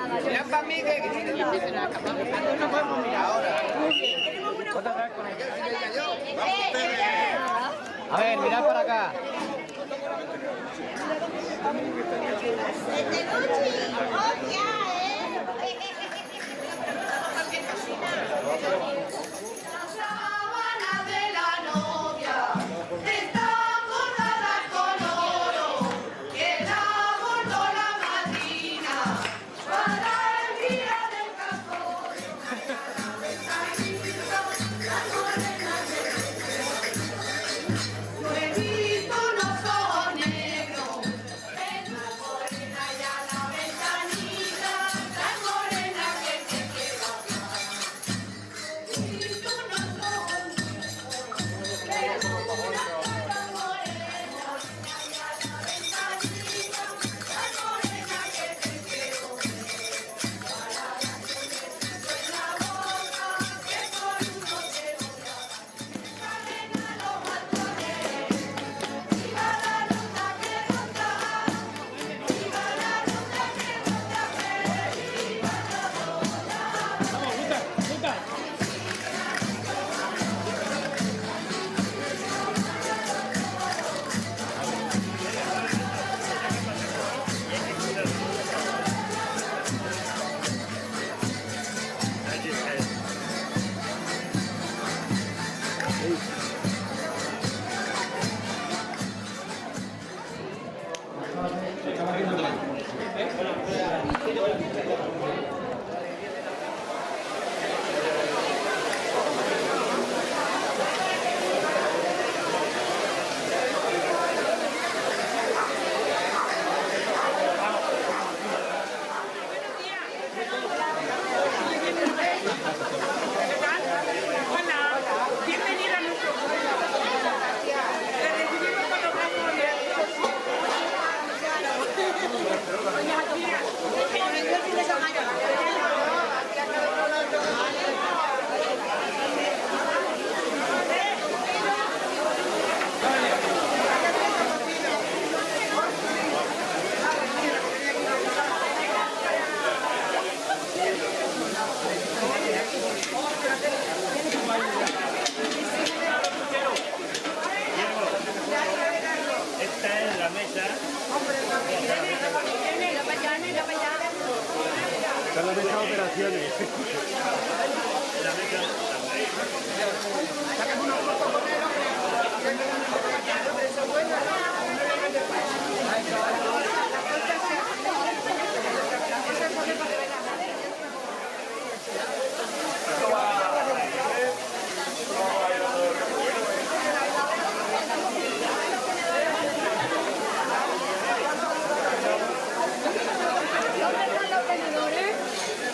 Ya para mí que no podemos mirar ahora. A ver, mirad para acá. Esta es la mesa. Esta es la mesa de operaciones. La mesa.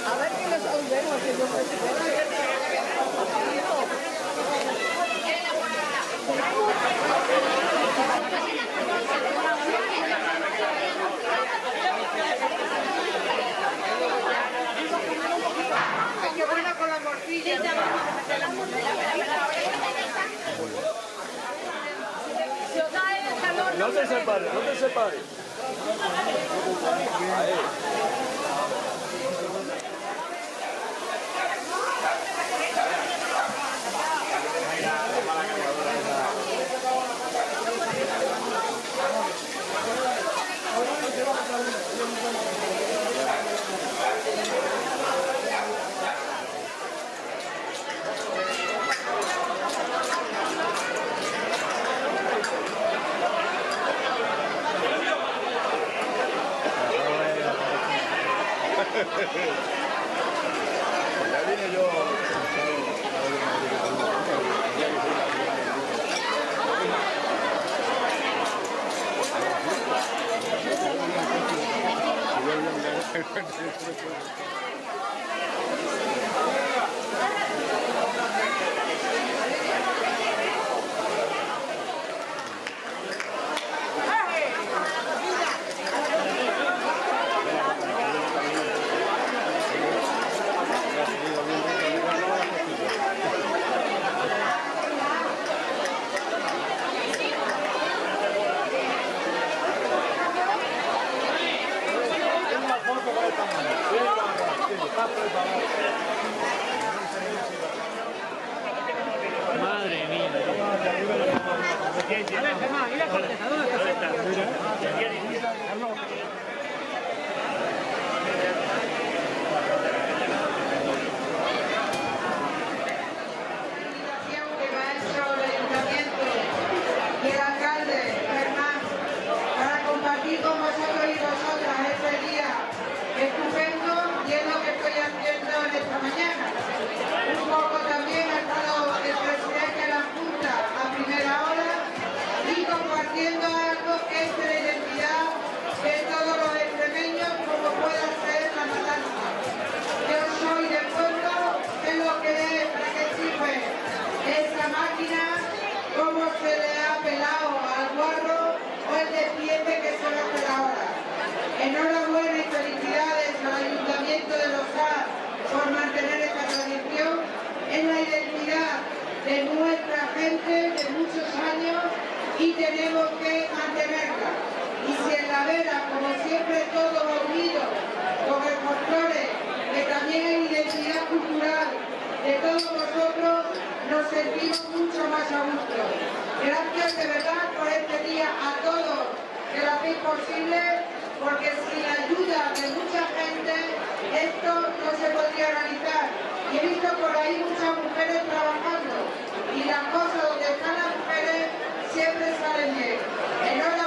A ver qué les ondemos, que yo ¡ay, qué buena con la morcilla! No te separes, no te separes. Ahí. Ya vine yo. Sí, Madre mía. A ver, Germán, ¿y la corteza? ¿Dónde está? Que me ha hecho el ayuntamiento y el alcalde, Germán, para compartir con vosotros y vosotras este día estupendo y es lo que estoy haciendo en esta mañana. Un poco también ha estado el presidente de la Junta a primera hora y compartiendo algo que es de la identidad de todos los extremeños, como pueda ser la matanza. Yo soy del pueblo, sé lo que es, para qué sirve esa máquina, cómo se le ha pelado al guarro o el despiece que se le hace ahora. Enhorabuena y felicidades al Ayuntamiento de Losar por mantener esta tradición. Es la identidad de nuestra gente de muchos años y tenemos que mantenerla. Y si en la vera, como siempre, todos unidos con el folclore, que también es identidad cultural de todos nosotros, nos sentimos mucho más a gusto. Gracias de verdad por este día a todos que lo hacéis posible, porque sin la ayuda de mucha gente esto no se podría realizar. Y he visto por ahí muchas mujeres trabajando y las cosas donde están las mujeres siempre salen bien. Enhorabuena.